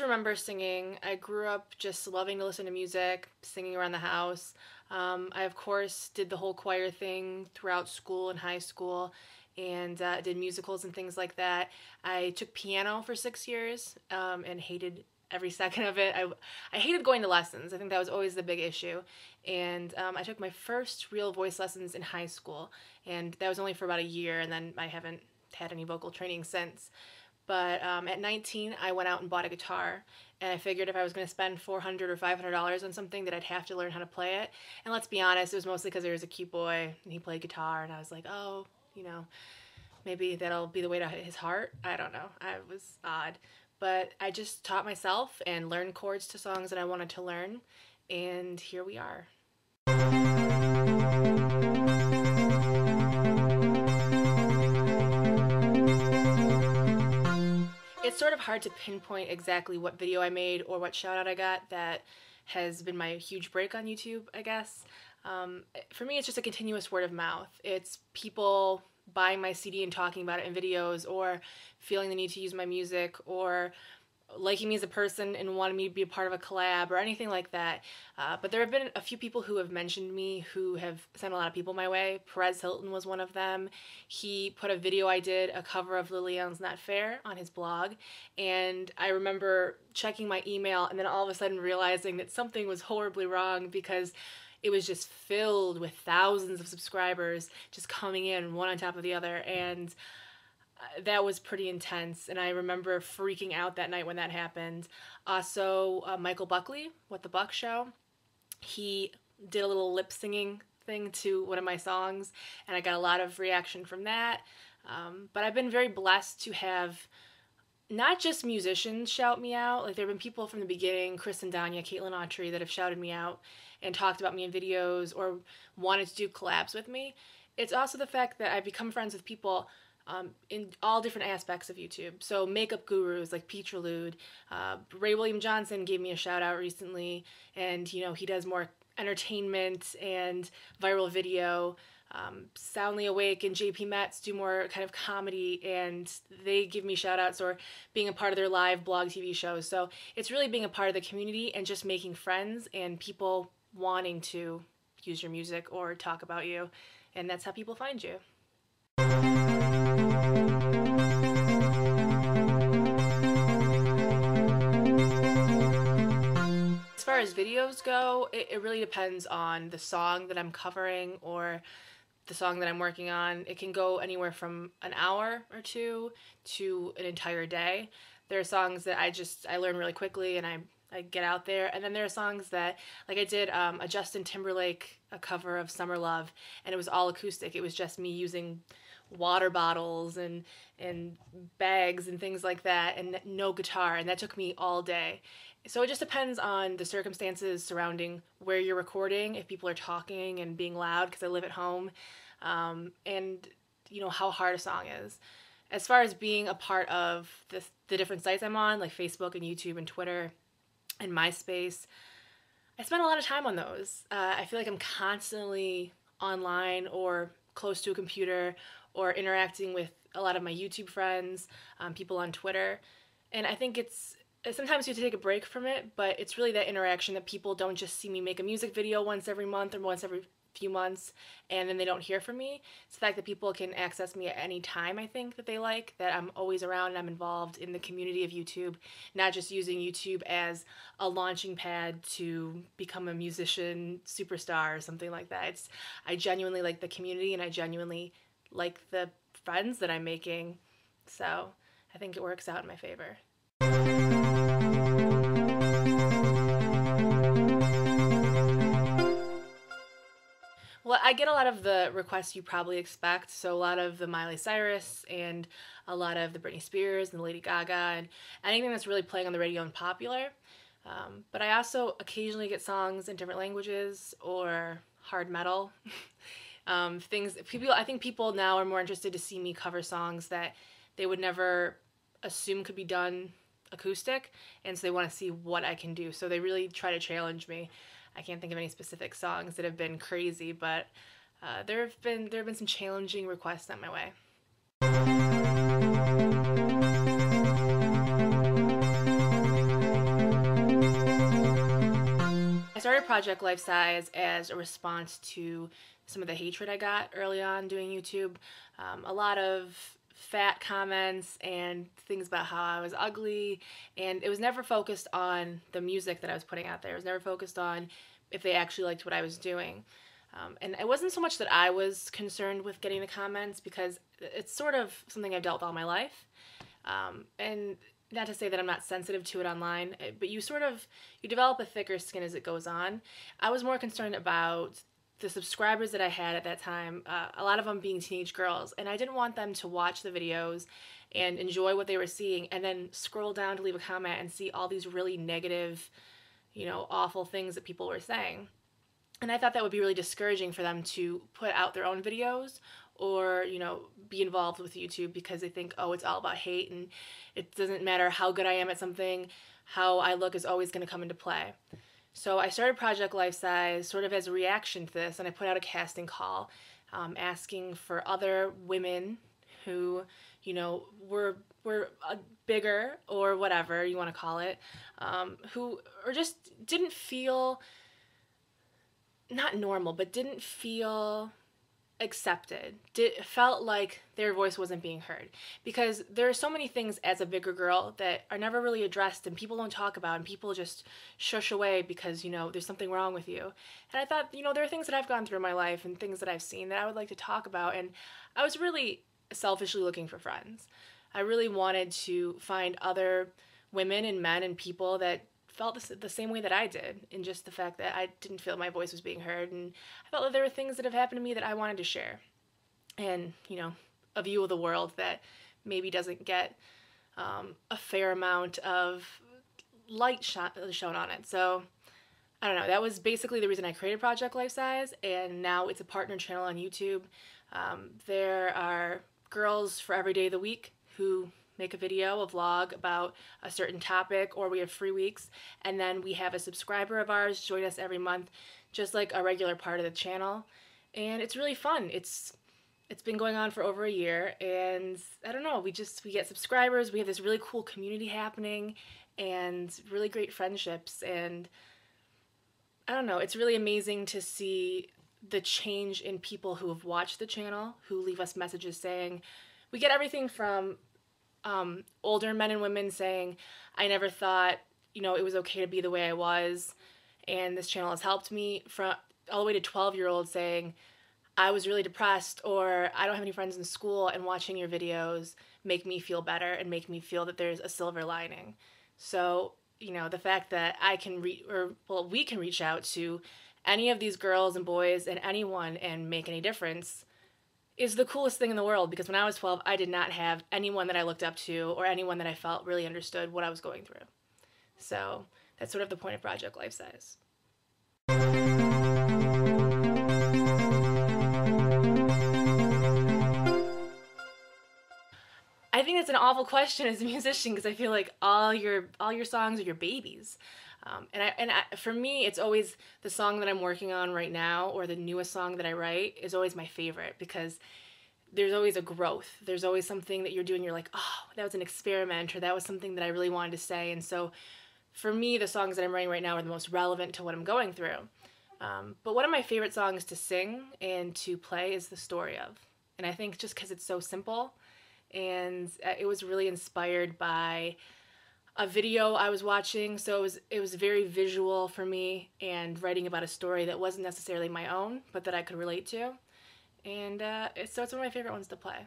remember singing. I grew up just loving to listen to music, singing around the house. I, of course, did the whole choir thing throughout school and high school, and did musicals and things like that. I took piano for 6 years and hated every second of it. I hated going to lessons. I think that was always the big issue. And I took my first real voice lessons in high school, and that was only for about a year, and then I haven't had any vocal training since. But at 19, I went out and bought a guitar, and I figured if I was going to spend $400 or $500 on something, that I'd have to learn how to play it. And let's be honest, it was mostly because there was a cute boy, and he played guitar, and I was like, oh, you know, maybe that'll be the way to hit his heart. I don't know. I was odd. But I just taught myself and learned chords to songs that I wanted to learn, and here we are. It's sort of hard to pinpoint exactly what video I made or what shout out I got that has been my huge break on YouTube, I guess. For me, it's just a continuous word of mouth. It's people buying my CD and talking about it in videos, or feeling the need to use my music, or liking me as a person and wanting me to be a part of a collab or anything like that. But there have been a few people who have mentioned me who have sent a lot of people my way. Perez Hilton was one of them. He put a video I did, a cover of Lillian's Not Fair, on his blog, and I remember checking my email and then all of a sudden realizing that something was horribly wrong, because it was just filled with thousands of subscribers just coming in one on top of the other, and that was pretty intense, and I remember freaking out that night when that happened. Also, Michael Buckley, What the Buck Show, he did a little lip singing thing to one of my songs, and I got a lot of reaction from that. But I've been very blessed to have not just musicians shout me out. Like, there have been people from the beginning, Chris and Danya, Caitlin Autry, that have shouted me out and talked about me in videos or wanted to do collabs with me. It's also the fact that I've become friends with people in all different aspects of YouTube. So makeup gurus like Petralude, Ray William Johnson gave me a shout out recently, and you know, he does more entertainment and viral video. Soundly Awake and JP Metz do more kind of comedy, and they give me shout outs or being a part of their live blog TV shows. So it's really being a part of the community and just making friends and people wanting to use your music or talk about you, and that's how people find you. As far as videos go, it really depends on the song that I'm covering or the song that I'm working on. It can go anywhere from an hour or two to an entire day. There are songs that I learn really quickly and I get out there, and then there are songs that, like I did a Justin Timberlake, a cover of Summer Love, and it was all acoustic. It was just me using water bottles and bags and things like that, and no guitar, and that took me all day. So it just depends on the circumstances surrounding where you're recording, if people are talking and being loud, because I live at home, and you know, how hard a song is. As far as being a part of the different sites I'm on, like Facebook and YouTube and Twitter and MySpace, I spend a lot of time on those. I feel like I'm constantly online or close to a computer or interacting with a lot of my YouTube friends, people on Twitter, and I think sometimes you have to take a break from it, but it's really that interaction that people don't just see me make a music video once every month or once every few months and then they don't hear from me. It's the fact that people can access me at any time, I think, that they like, that I'm always around and I'm involved in the community of YouTube, not just using YouTube as a launching pad to become a musician superstar or something like that. I genuinely like the community and I genuinely like the friends that I'm making, so I think it works out in my favor. Well, I get a lot of the requests you probably expect, so a lot of the Miley Cyrus and a lot of the Britney Spears and the Lady Gaga and anything that's really playing on the radio and popular. But I also occasionally get songs in different languages or hard metal. I think people now are more interested to see me cover songs that they would never assume could be done acoustic, and so they want to see what I can do. So they really try to challenge me. I can't think of any specific songs that have been crazy, but there have been some challenging requests sent my way. started Project Lifesize as a response to some of the hatred I got early on doing YouTube. A lot of fat comments and things about how I was ugly, and it was never focused on the music that I was putting out there. It was never focused on if they actually liked what I was doing. And it wasn't so much that I was concerned with getting the comments, because it's sort of something I've dealt with all my life. And not to say that I'm not sensitive to it online, but you develop a thicker skin as it goes on. I was more concerned about the subscribers that I had at that time, a lot of them being teenage girls, and I didn't want them to watch the videos and enjoy what they were seeing and then scroll down to leave a comment and see all these really negative, awful things that people were saying. And I thought that would be really discouraging for them to put out their own videos or, be involved with YouTube, because they think, oh, it's all about hate and it doesn't matter how good I am at something, how I look is always going to come into play. So I started Project Lifesize sort of as a reaction to this, and I put out a casting call asking for other women who, were bigger, or whatever you want to call it, who or just didn't feel, not normal, but didn't feel accepted, felt like their voice wasn't being heard, because there are so many things as a bigger girl that are never really addressed and people don't talk about, and people just shush away because there's something wrong with you. And I thought, there are things that I've gone through in my life and things that I've seen that I would like to talk about, and I was really selfishly looking for friends. I really wanted to find other women and men and people that felt the same way that I did, in just the fact that I didn't feel my voice was being heard, and I felt that there were things that have happened to me that I wanted to share, and a view of the world that maybe doesn't get a fair amount of light shown on it. So I don't know, that was basically the reason I created Project Lifesize, and now it's a partner channel on YouTube. There are girls for every day of the week who make a video, a vlog about a certain topic, or we have free weeks, and then we have a subscriber of ours join us every month, just like a regular part of the channel, and it's really fun. It's been going on for over a year, and I don't know, we get subscribers, we have this really cool community happening, and really great friendships, and I don't know, it's really amazing to see the change in people who have watched the channel, who leave us messages saying, we get everything from older men and women saying, I never thought, it was okay to be the way I was, and this channel has helped me, from all the way to 12-year-olds saying, I was really depressed, or I don't have any friends in school, and watching your videos make me feel better and make me feel that there's a silver lining. So, the fact that we can reach out to any of these girls and boys and anyone and make any difference is the coolest thing in the world, because when I was 12, I did not have anyone that I looked up to or anyone that I felt really understood what I was going through. So that's sort of the point of Project Lifesize. I think that's an awful question as a musician, because I feel like all your songs are your babies. For me, it's always the song that I'm working on right now, or the newest song that I write, is always my favorite, because there's always a growth. There's always something that you're doing, you're like, oh, that was an experiment, or that was something that I really wanted to say. And so for me, the songs that I'm writing right now are the most relevant to what I'm going through. But one of my favorite songs to sing and to play is The Story Of. And I think just because it's so simple, and it was really inspired by a video I was watching, so it was very visual for me, and writing about a story that wasn't necessarily my own, but that I could relate to, and so it's one of my favorite ones to play.